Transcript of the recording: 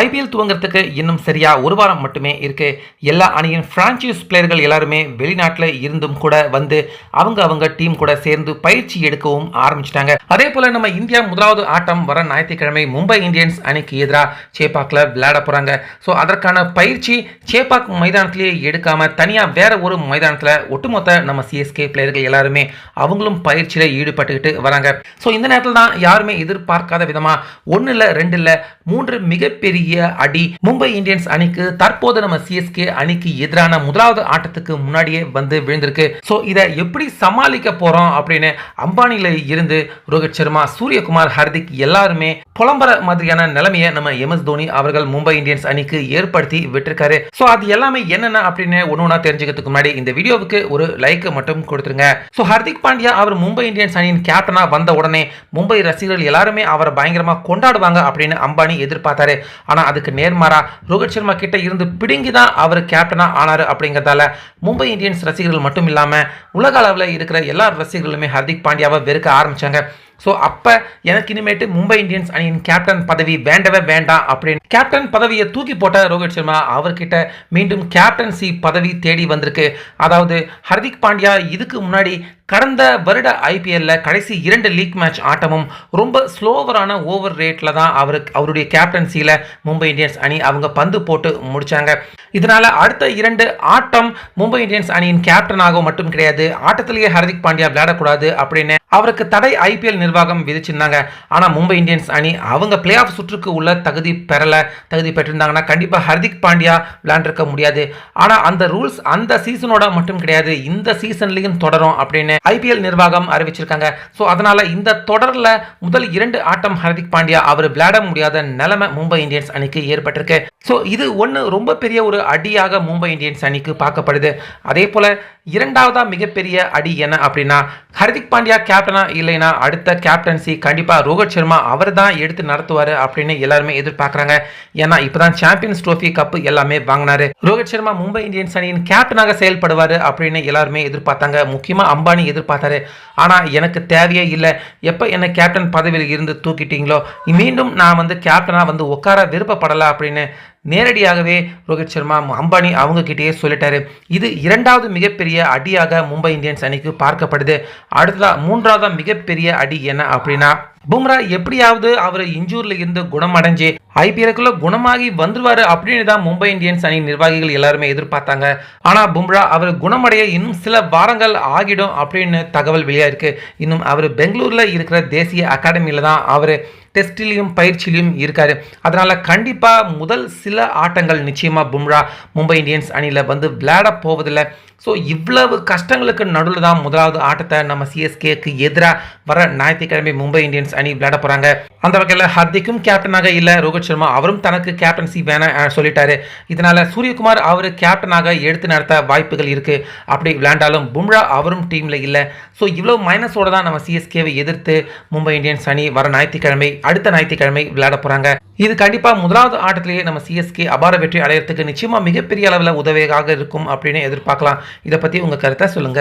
IPL துவங்குறதுக்கு இன்னும் சரியா ஒரு வாரம் மட்டுமே இருக்கு. எல்லா அணியின் பிரான்ச்சைஸ் பிளேயர்கள் எல்லாருமே வெளிநாட்டில் இருந்தும் கூட வந்து அவங்க டீம் கூட சேர்ந்து பயிற்சி எடுக்கவும் ஆரம்பிச்சிட்டாங்க. அதே போல நம்ம இந்தியா முதலாவது ஆட்டம் வர ஞாயிற்றுக்கிழமை மும்பை இந்தியன்ஸ் அணிக்கு எதிராக சேப்பாக்ல விளையாட போறாங்க. ஸோ அதற்கான பயிற்சி சேப்பாக் மைதானத்திலேயே எடுக்காம தனியா வேற ஒரு மைதானத்தில் ஒட்டுமொத்த நம்ம சிஎஸ்கே பிளேயர்கள் எல்லாருமே அவங்களும் பயிற்சியில் ஈடுபட்டுக்கிட்டு வராங்க. ஸோ இந்த நேரத்தில் தான் யாருமே எதிர்பார்க்காத விதமா 1 இல்லை 2 இல்லை 3 மிகப்பெரிய அடி மும்பை இந்தியன்ஸ் அணிக்கு தற்போது நம்ம சிஎஸ்கே அணிக்கு எதிரான முதலாவது ஆட்டத்துக்கு முன்னாடியே வந்து விழுந்திருக்கு. சோ இதை எப்படி சமாளிக்க போறோம் அப்படின்னு அம்பானில இருந்து ரோஹித் சர்மா, சூரியகுமார், ஹர்திக் எல்லாருமே புலம்பர மாதிரியான நிலைமையை நம்ம எம்எஸ் தோனி அவர்கள் மும்பை இந்தியன்ஸ் அணிக்கு ஏற்படுத்தி விட்டுருக்காரு. சோ அது எல்லாமே என்னென்ன அப்படின்னு ஒன்னொன்னா தெரிஞ்சுக்கிறதுக்கு முன்னாடி இந்த வீடியோவுக்கு ஒரு லைக் மட்டும் கொடுத்துருங்க. சோ ஹர்திக் பாண்டியா அவர் மும்பை இந்தியன்ஸ் அணியின் கேப்டனா வந்த உடனே மும்பை ரசிகர்கள் எல்லாருமே அவரை பயங்கரமா கொண்டாடுவாங்க அப்படின்னு அம்பானி எதிர்பார்த்தாரு. ஆனா அதுக்கு நேர்மாறா ரோஹித் சர்மா கிட்ட இருந்து பிடுங்கி தான் அவர் கேப்டனா ஆனாரு. அப்படிங்கிறதால மும்பை இந்தியன்ஸ் ரசிகர்கள் மட்டும் இல்லாம உலக அளவில் இருக்கிற எல்லா ரசிகர்களுமே ஹர்திக் பாண்டியாவை வெறுக்க ஆரம்பிச்சாங்க. ஸோ அப்போ எனக்கு இனிமேட்டு மும்பை இந்தியன்ஸ் அணியின் கேப்டன் பதவி வேண்டவே வேண்டாம் அப்படின்னு கேப்டன் பதவியை தூக்கி போட்ட ரோஹித் சர்மா அவர்கிட்ட மீண்டும் கேப்டன்சி பதவி தேடி வந்திருக்கு. அதாவது ஹர்திக் பாண்டியா இதுக்கு முன்னாடி கடந்த வருட ஐபிஎல்ல கடைசி 2 லீக் மேட்ச் ஆட்டமும் ரொம்ப ஸ்லோவரான ஓவர் ரேட்ல தான் அவருடைய கேப்டன்சியில மும்பை இந்தியன்ஸ் அணி அவங்க பந்து போட்டு முடிச்சாங்க. இதனால அடுத்த 2 ஆட்டம் மும்பை இந்தியன்ஸ் அணியின் கேப்டனாக மட்டும் கிடையாது, ஆட்டத்திலேயே ஹர்திக் பாண்டியா விளையாடக்கூடாது அப்படின்னு அவருக்கு தடை ஐபிஎல் நிர்வாகம் விதிச்சிருந்தாங்க. ஆனா மும்பை இந்தியன்ஸ் அணி அவங்க பிளே ஆஃப் சுற்றுக்கு உள்ள தகுதி பெற்றிருந்தாங்கன்னா கண்டிப்பா ஹர்திக் பாண்டியா விளையாண்டிருக்க முடியாது. ஆனா அந்த ரூல்ஸ் அந்த சீசனோட மட்டும் கிடையாது, இந்த சீசன்லயும் தொடரும் அப்படின்னு ஐபிஎல் நிர்வாகம் அறிவிச்சிருக்காங்க. சோ அதனால இந்த தொடர்ல முதல் 2 ஆட்டம் ஹர்திக் பாண்டியா அவர் விளையாட முடியாத நிலைமை மும்பை இந்தியன்ஸ் அணிக்கு ஏற்பட்டிருக்கு. சோ இது ஒன்று ரொம்ப பெரிய ஒரு அடியாக மும்பை இந்தியன்ஸ் அணிக்கு பார்க்கப்படுது. அதே போல இரண்டாவதா மிகப்பெரிய அடி என்ன அப்படின்னா ஹர்திக் பாண்டியா கேப்டனா இல்லைன்னா அடுத்த கேப்டன்சி கண்டிப்பா ரோஹித் சர்மா அவர் தான் எடுத்து நடத்துவாரு அப்படின்னு எல்லாருமே எதிர்பார்க்கறாங்க. ஏன்னா இப்பதான் சாம்பியன்ஸ் ட்ரோஃபி கப் எல்லாமே வாங்கினாரு. ரோஹித் சர்மா மும்பை இந்தியன்ஸ் அணியின் கேப்டனாக செயல்படுவாரு அப்படின்னு எல்லாருமே எதிர்பார்த்தாங்க. முக்கியமா அம்பானி எதிர்பார்த்தாரு. ஆனா எனக்கு தேவையே இல்லை, எப்ப என்ன கேப்டன் பதவியில் இருந்து தூக்கிட்டீங்களோ மீண்டும் நான் வந்து கேப்டனா வந்து உட்கார விருப்பப்படல அப்படின்னு நேரடியாகவே ரோஹித் சர்மா அம்பானி அவங்க கிட்டேயே சொல்லிட்டாரு. இது இரண்டாவது மிகப்பெரிய அடியாக மும்பை இந்தியன்ஸ் அணிக்கு பார்க்கப்படுது. அடுத்ததா மூன்றாவது மிகப்பெரிய அடி என்ன அப்படின்னா பும்ரா எப்படியாவது அவர் இன்ஜூர்ல இருந்து குணமடைஞ்சு ஐபிஎல்குள்ள குணமாகி வந்துருவாரு அப்படின்னு தான் மும்பை இந்தியன்ஸ் அணி நிர்வாகிகள் எல்லாருமே எதிர்பார்த்தாங்க. ஆனா பும்ரா அவர் குணமடைய இன்னும் சில வாரங்கள் ஆகிடும் அப்படின்னு தகவல் வெளியாயிருக்கு. இன்னும் அவர் பெங்களூர்ல இருக்கிற தேசிய அகாடமியில தான் அவர் டெஸ்டிலையும் பயிற்சியிலையும் இருக்காரு. அதனால கண்டிப்பா முதல் சில ஆட்டங்கள் நிச்சயமா பும்ரா மும்பை இந்தியன்ஸ் அணியில வந்து விளையாட போவதில்லை. ஸோ இவ்வளவு கஷ்டங்களுக்கு நடுவில் தான் முதலாவது ஆட்டத்தை நம்ம சிஎஸ்கேக்கு எதிராக வர ஞாயிற்றுக்கிழமை மும்பை இந்தியன்ஸ் அணி விளையாட போறாங்க. அந்த வகையில் ஹர்திக்கும் கேப்டனாக இல்லை, ரோஹித் சர்மா அவரும் தனக்கு கேப்டன்சி வேணாம் சொல்லிட்டாரு. இதனால சூரியகுமார் அவர் கேப்டனாக எடுத்து நடத்த வாய்ப்புகள் இருக்கு. அப்படி விளையாண்டாலும் பும்ரா அவரும் டீம்ல இல்லை. ஸோ இவ்வளவு மைனஸோட தான் நம்ம சிஎஸ்கேவை எதிர்த்து மும்பை இந்தியன்ஸ் அணி வர அடுத்த ஞாயிற்றுக்கிழமை விளையாட போறாங்க. இது கண்டிப்பா முதலாவது ஆட்டத்திலேயே நம்ம சிஎஸ்கே அபார வெற்றி அடையறதுக்கு நிச்சயமா மிகப்பெரிய அளவில் உதவியாக இருக்கும் அப்படின்னு எதிர்பார்க்கலாம். இதை பத்தி உங்க கருத்தை சொல்லுங்க.